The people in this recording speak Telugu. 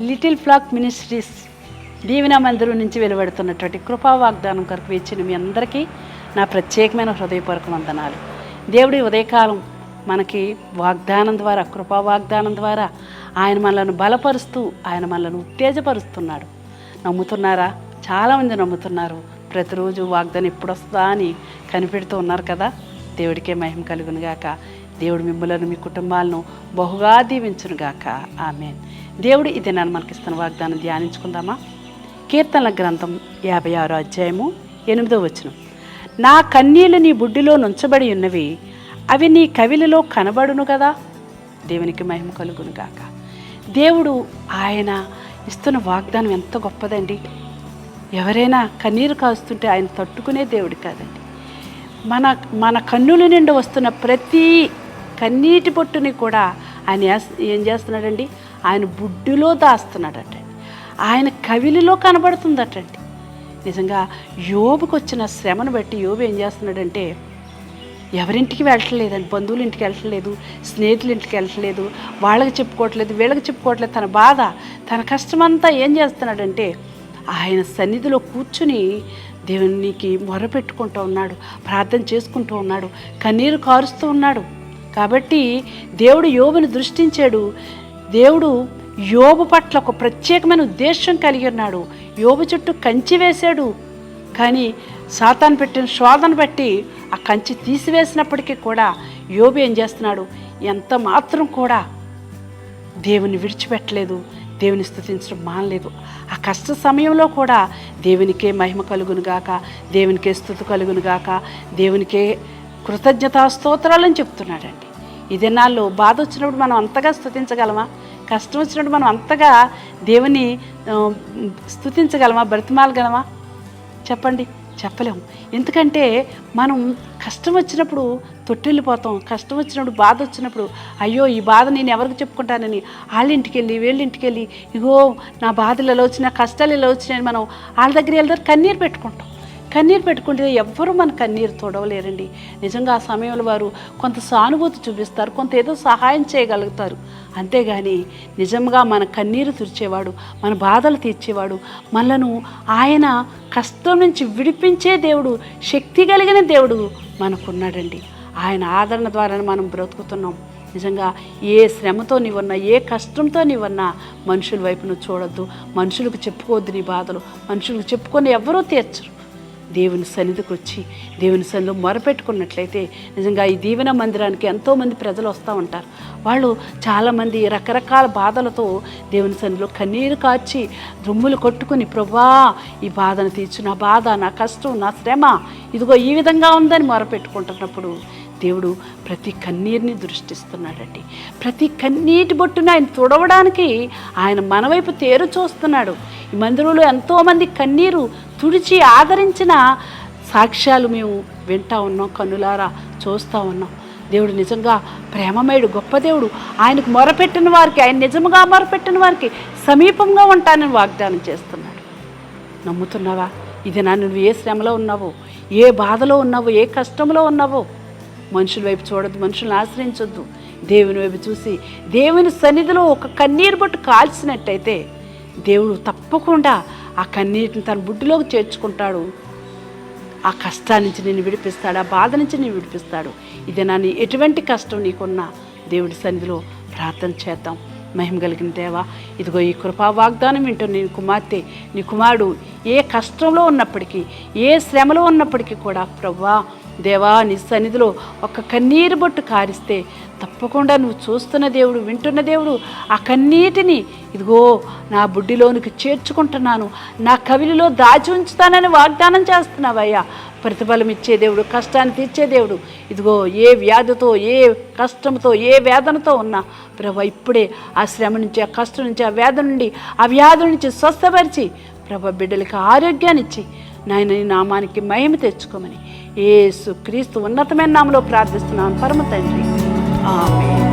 లిటిల్ ఫ్లాక్ మినిస్ట్రీస్ దీవెన మందిరం నుంచి వెలువడుతున్నటువంటి కృపా వాగ్దానం కొరకు వేచిన మీ అందరికీ నా ప్రత్యేకమైన హృదయపూర్వక వందనాలు. దేవుడి ఉదయకాలం మనకి వాగ్దానం ద్వారా, కృపా వాగ్దానం ద్వారా ఆయన మనలను బలపరుస్తూ, ఆయన మనలను ఉత్తేజపరుస్తున్నాడు. నమ్ముతున్నారా? చాలామంది నమ్ముతున్నారు. ప్రతిరోజు వాగ్దానం ఎప్పుడు వస్తుందా అని కనిపెడుతూ ఉన్నారు కదా. దేవుడికే మహిమ కలుగునుగాక. దేవుడు మిమ్మలను, మీ కుటుంబాలను బహుగా దీవించునుగాక. ఆమేన్. దేవుడు ఇది నన్ను మనకిస్తున్న వాగ్దానం ధ్యానించుకుందామా? కీర్తనల గ్రంథం 56వ అధ్యాయము 8వ వచనం. నా కన్నీళ్లు నీ బుడ్డిలో నుంచబడి ఉన్నవి, అవి నీ కవిలలో కనబడును కదా. దేవునికి మహిమ కలుగునుగాక. దేవుడు ఆయన ఇస్తున్న వాగ్దానం ఎంత గొప్పదండి. ఎవరైనా కన్నీరు కాస్తుంటే ఆయన తట్టుకునే దేవుడు కాదండి. మన కన్నుల నుండి వస్తున్న ప్రతి కన్నీటి పొట్టుని కూడా ఆయన ఏం చేస్తున్నాడండి? ఆయన బుడ్డిలో దాస్తున్నాడటండి. ఆయన కవిలిలో కనబడుతుందటండి. నిజంగా యోబుకు వచ్చిన శ్రమను బట్టి యోబు ఏం చేస్తున్నాడంటే, ఎవరింటికి వెళ్ళట్లేదండి, బంధువుల ఇంటికి వెళ్ళట్లేదు, స్నేహితుల ఇంటికి వెళ్ళట్లేదు, వాళ్ళకి చెప్పుకోవట్లేదు, వీళ్ళకి చెప్పుకోవట్లేదు. తన బాధ, తన కష్టమంతా ఏం చేస్తున్నాడంటే ఆయన సన్నిధిలో కూర్చుని దేవునికి మొరపెట్టుకుంటూ ఉన్నాడు, ప్రార్థన చేసుకుంటూ ఉన్నాడు, కన్నీరు కారుస్తూ ఉన్నాడు. కాబట్టి దేవుడు యోబుని దృష్టించాడు. దేవుడు యోబు పట్ల ఒక ప్రత్యేకమైన ఉద్దేశం కలిగి ఉన్నాడు. యోబు చుట్టూ కంచి వేశాడు. కానీ సాతాను పెట్టిన శోధన బట్టి ఆ కంచి తీసివేసినప్పటికీ కూడా యోబు ఏం చేస్తున్నాడు? ఎంత మాత్రం కూడా దేవుని విడిచిపెట్టలేదు, దేవుని స్తుతించడం మానలేదు. ఆ కష్ట సమయంలో కూడా దేవునికే మహిమ కలుగునుగాక, దేవునికే స్తుతి కలుగునుగాక, దేవునికే కృతజ్ఞతా స్తోత్రాలని చెప్తున్నాడండి. ఈ దినాల్లో బాధ వచ్చినప్పుడు మనం అంతగా స్తుతించగలమా? కష్టం వచ్చినప్పుడు మనం అంతగా దేవుని స్తుతించగలమా? బ్రతిమాలగలమా? చెప్పండి, చెప్పలేము. ఎందుకంటే మనం కష్టం వచ్చినప్పుడు తొట్టిల్లిపోతాం. కష్టం వచ్చినప్పుడు, బాధ వచ్చినప్పుడు, అయ్యో ఈ బాధ నేను ఎవరికి చెప్పుకుంటానని వాళ్ళింటికి వెళ్ళి, వీళ్ళింటికి వెళ్ళి, ఇగో నా బాధలు ఎలా వచ్చినా, కష్టాలు ఎలా వచ్చినాయని మనం వాళ్ళ దగ్గర వెళ్తారు, కన్నీరు పెట్టుకుంటాం. కన్నీరు పెట్టుకుంటే ఎవ్వరూ మన కన్నీరు తోడవలేరండి. నిజంగా ఆ సమయంలో వారు కొంత సానుభూతి చూపిస్తారు, కొంత ఏదో సహాయం చేయగలుగుతారు. అంతేగాని నిజంగా మన కన్నీరు తుడిచేవాడు, మన బాధలు తీర్చేవాడు, మనలను ఆయన కష్టం నుంచి విడిపించే దేవుడు, శక్తి కలిగిన దేవుడు మనకున్నాడండి. ఆయన ఆదరణ ద్వారానే మనం బ్రతుకుతున్నాం. నిజంగా ఏ శ్రమతో నీవన్నా, ఏ కష్టంతో నీవన్నా మనుషుల వైపు నువ్వు చూడొద్దు. మనుషులకు చెప్పుకోవద్దు నీ బాధలు. మనుషులకు చెప్పుకొని ఎవరూ తీర్చరు. దేవుని సన్నిధికి వచ్చి దేవుని సన్నిధిలో మొరపెట్టుకున్నట్లయితే నిజంగా ఈ దీవెన మందిరానికి ఎంతోమంది ప్రజలు వస్తూ ఉంటారు. వాళ్ళు చాలామంది రకరకాల బాధలతో దేవుని సన్నిధిలో కన్నీరు కార్చి దుమ్ములు కొట్టుకుని, ప్రభువా ఈ బాధను తీర్చు, నా బాధ, నా కష్టం, నా శ్రమ ఇదిగో ఈ విధంగా ఉందని మొరపెట్టుకుంటున్నప్పుడు దేవుడు ప్రతి కన్నీరుని దృష్టిస్తున్నాడండి. ప్రతి కన్నీటి బొట్టుని ఆయన తుడవడానికి ఆయన మన వైపు తేరు చూస్తున్నాడు. ఈ మందిరంలో ఎంతోమంది కన్నీరు తుడిచి ఆదరించిన సాక్ష్యాలు మేము వింటూ ఉన్నాం, కన్నులారా చూస్తూ ఉన్నాం. దేవుడు నిజంగా ప్రేమమయుడు, గొప్ప దేవుడు. ఆయనకు మొరపెట్టిన వారికి, ఆయన నిజంగా మొరపెట్టిన వారికి సమీపంగా ఉంటానని వాగ్దానం చేస్తున్నాడు. నమ్ముతున్నావా? ఇది నువ్వు ఏ శ్రమలో ఉన్నావో, ఏ బాధలో ఉన్నావో, ఏ కష్టంలో ఉన్నావో మనుషుల వైపు చూడొద్దు, మనుషులను ఆశ్రయించొద్దు. దేవుని వైపు చూసి దేవుని సన్నిధిలో ఒక కన్నీరు బొట్టు కాల్చినట్టయితే దేవుడు తప్పకుండా ఆ కన్నీటిని తన బుడ్డిలోకి చేర్చుకుంటాడు. ఆ కష్టాన్ని నుంచి నేను విడిపిస్తాడు, ఆ బాధ నుంచి నేను విడిపిస్తాడు. ఇది ఎటువంటి కష్టం నీకున్నా దేవుడి సన్నిధిలో ప్రార్థన చేద్దాం. మహిమ కలిగిన దేవా, ఇదిగో ఈ కృపా వాగ్దానం వింటూ నీ కుమార్తె, నీ కుమారుడు ఏ కష్టంలో ఉన్నప్పటికీ, ఏ శ్రమలో ఉన్నప్పటికీ కూడా ప్రభువా దేవా నీ సన్నిధిలో ఒక కన్నీరు బొట్టు కారిస్తే తప్పకుండా నువ్వు చూస్తున్న దేవుడు, వింటున్న దేవుడు. ఆ కన్నీటిని ఇదిగో నా బుడ్డిలోనికి చేర్చుకుంటున్నాను, నా కవిలిలో దాచి ఉంచుతానని వాగ్దానం చేస్తున్నావయ్యా. ప్రతిఫలం ఇచ్చే దేవుడు, కష్టాన్ని తీర్చే దేవుడు. ఇదిగో ఏ వ్యాధితో, ఏ కష్టంతో, ఏ వేదనతో ఉన్నా ప్రభా ఇప్పుడే ఆ శ్రమ నుంచి, ఆ కష్టం నుంచి, ఆ వేదన నుండి, ఆ వ్యాధుల నుంచి స్వస్థపరిచి ప్రభా బిడ్డలకి ఆరోగ్యాన్ని ఇచ్చి నాయన నీ నామానికి మహిమ తెచ్చుకోమని యేసు క్రీస్తు ఉన్నతమైన నామములో ప్రార్థిస్తున్నాను పరమ తండ్రి. ఆమేన్.